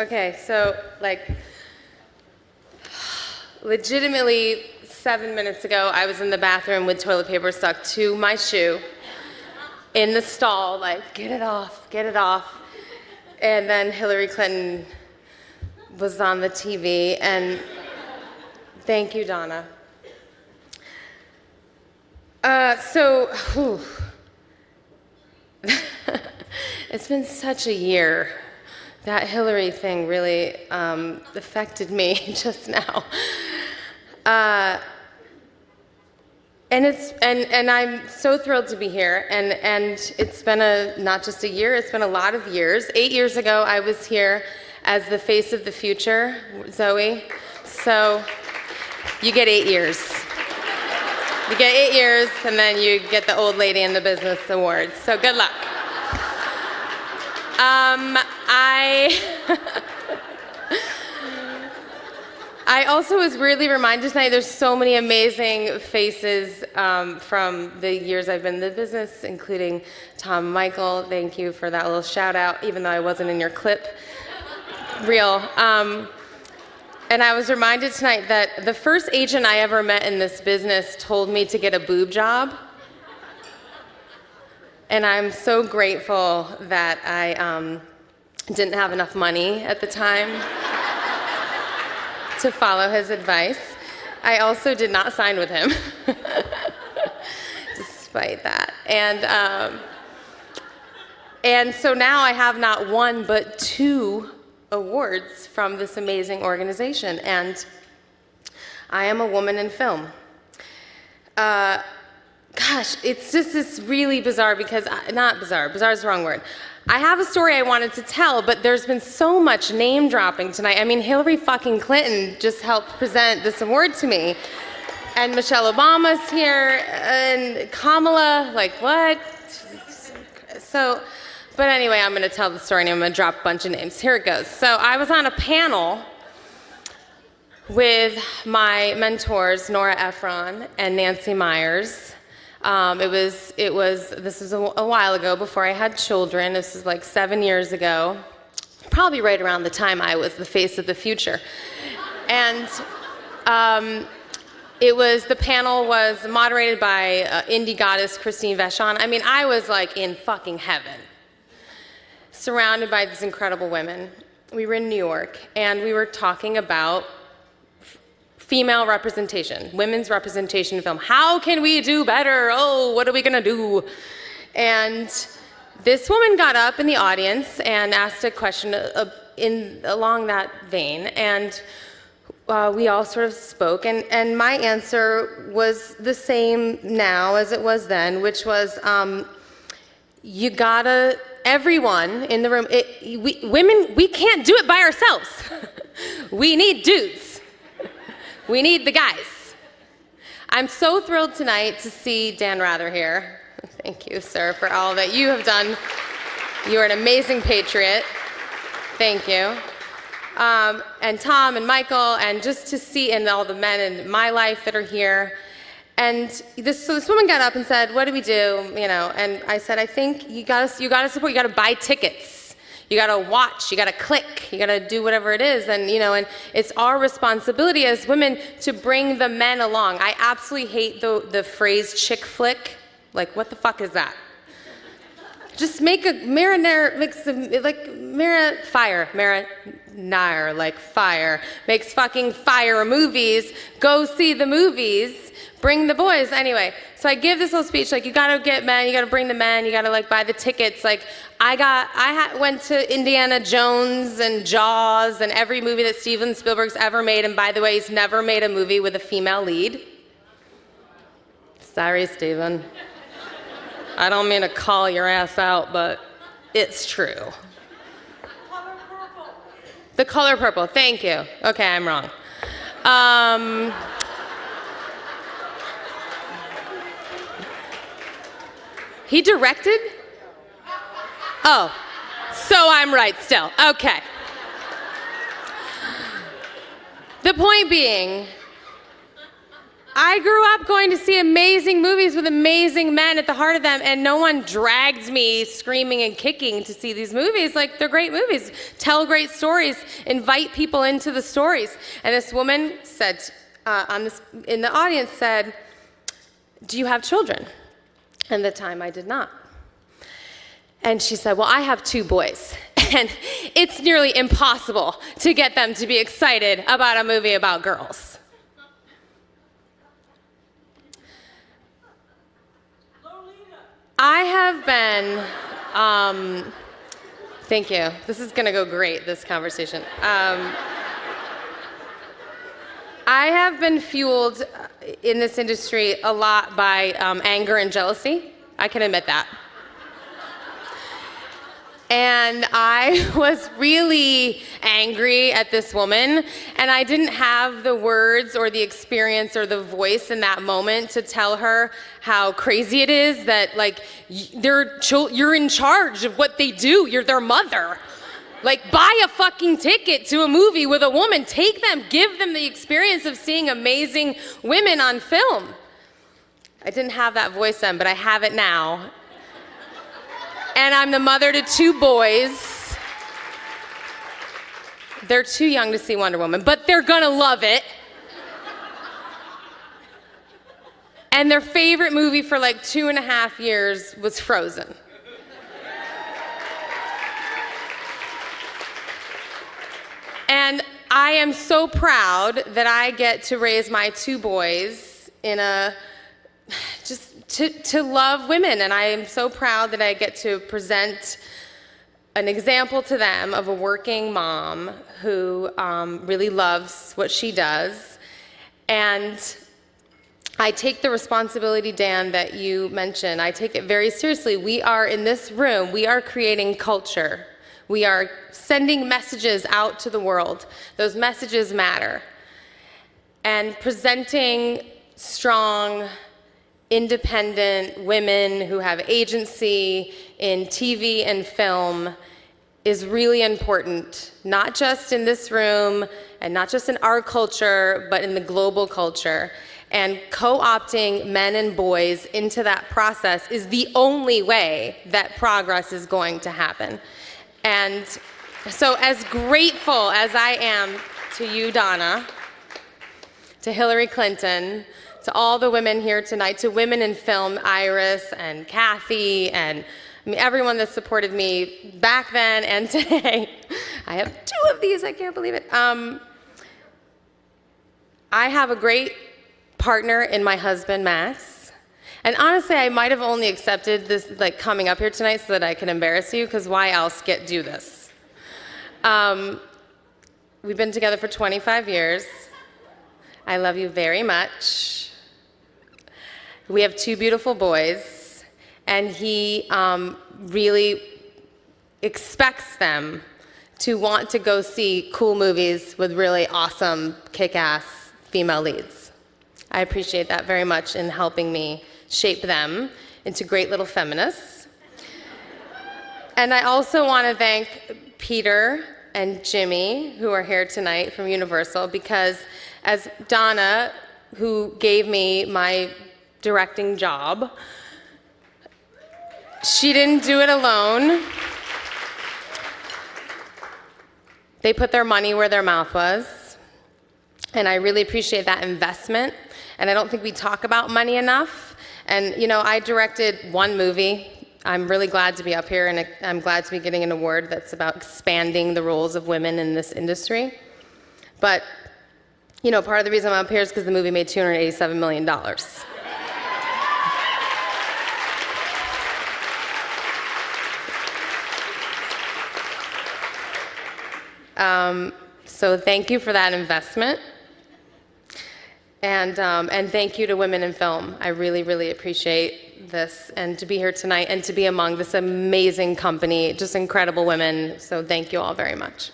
Okay, so legitimately 7 minutes ago, I was in the bathroom with toilet paper stuck to my shoe in the stall, get it off, get it off. And then Hillary Clinton was on the TV, and thank you, Donna. It's been such a year. That Hillary thing really affected me just now. And I'm so thrilled to be here. And it's been not just a year, it's been a lot of years. 8 years ago, I was here as the face of the future, Zoe. So you get 8 years. You get 8 years, and then you get the Old Lady in the Business Award. So good luck. I also was really reminded tonight, there's so many amazing faces from the years I've been in the business, including Tom and Michael. Thank you for that little shout out, even though I wasn't in your clip. Real. And I was reminded tonight that the first agent I ever met in this business told me to get a boob job. And I'm so grateful that I didn't have enough money at the time to follow his advice. I also did not sign with him, despite that. And so now I have not one, but 2 awards from this amazing organization. And I am a woman in film. Gosh, it's just this really bizarre because, not bizarre, bizarre is the wrong word. I have a story I wanted to tell, but there's been so much name dropping tonight. I mean, Hillary fucking Clinton just helped present this award to me. And Michelle Obama's here, and Kamala, what? So, but anyway, I'm gonna tell the story and I'm gonna drop a bunch of names. Here it goes. So I was on a panel with my mentors, Nora Ephron and Nancy Myers. This was a while ago, before I had children. This was 7 years ago, probably right around the time I was the face of the future. And the panel was moderated by indie goddess Christine Vachon. I mean, I was in fucking heaven, surrounded by these incredible women. We were in New York, and we were talking about female representation, women's representation in film. How can we do better? Oh, what are we gonna do? And this woman got up in the audience and asked a question along that vein, and we all sort of spoke, and my answer was the same now as it was then, which was, everyone in the room, women, we can't do it by ourselves. We need dudes. We need the guys. I'm so thrilled tonight to see Dan Rather here. Thank you, sir, for all that you have done. You are an amazing patriot. Thank you. And Tom and Michael, and just to see, and all the men in my life that are here. And so this woman got up and said, "What do we do?" And I said, "I think you gotta support. You gotta buy tickets. You gotta watch, you gotta click, you gotta do whatever it is." And and it's our responsibility as women to bring the men along. I absolutely hate the phrase chick flick. What the fuck is that? Just make a marinara, fire, makes fucking fire movies. Go see the movies, bring the boys. Anyway, so I give this little speech, you gotta get men, you gotta bring the men, you gotta buy the tickets. I went to Indiana Jones and Jaws and every movie that Steven Spielberg's ever made, and by the way, he's never made a movie with a female lead. Sorry, Steven. I don't mean to call your ass out, but it's true. Color purple. The color purple, thank you. Okay, I'm wrong. He directed? Oh, so I'm right still. Okay. The point being, I grew up going to see amazing movies with amazing men at the heart of them, and no one dragged me screaming and kicking to see these movies. Like, they're great movies. Tell great stories. Invite people into the stories. And this woman said, in the audience said, "Do you have children?" And at the time I did not. And she said, "Well, I have 2 boys. And it's nearly impossible to get them to be excited about a movie about girls." I have been, thank you. This is gonna go great, this conversation. I have been fueled in this industry a lot by anger and jealousy. I can admit that. And I was really angry at this woman, and I didn't have the words or the experience or the voice in that moment to tell her how crazy it is that, like, you're in charge of what they do. You're their mother. Like, buy a fucking ticket to a movie with a woman. Take them, give them the experience of seeing amazing women on film. I didn't have that voice then, but I have it now. And I'm the mother to 2 boys. They're too young to see Wonder Woman, but they're gonna love it. And their favorite movie for like 2.5 years was Frozen. And I am so proud that I get to raise my 2 boys in to love women, and I am so proud that I get to present an example to them of a working mom who really loves what she does. And I take the responsibility, Dan, that you mentioned, I take it very seriously. We are in this room, we are creating culture. We are sending messages out to the world. Those messages matter. And presenting strong, independent women who have agency in TV and film is really important, not just in this room and not just in our culture, but in the global culture. And co-opting men and boys into that process is the only way that progress is going to happen. And so as grateful as I am to you, Donna, to Hillary Clinton, to all the women here tonight, to women in film, Iris and Kathy, and everyone that supported me back then and today. I have 2 of these, I can't believe it. I have a great partner in my husband, Max. And honestly, I might have only accepted this, like, coming up here tonight so that I can embarrass you, because why else do this? We've been together for 25 years. I love you very much. We have 2 beautiful boys, and he really expects them to want to go see cool movies with really awesome, kick-ass female leads. I appreciate that very much in helping me shape them into great little feminists. And I also want to thank Peter and Jimmy, who are here tonight from Universal, because as Donna, who gave me my directing job, she didn't do it alone. They put their money where their mouth was, and I really appreciate that investment. And I don't think we talk about money enough. And you know, I directed 1 movie. I'm really glad to be up here, and I'm glad to be getting an award that's about expanding the roles of women in this industry. But you know, part of the reason I'm up here is because the movie made $287 million. So thank you for that investment. And thank you to Women in Film. I really, really appreciate this, and to be here tonight and to be among this amazing company, just incredible women. So thank you all very much.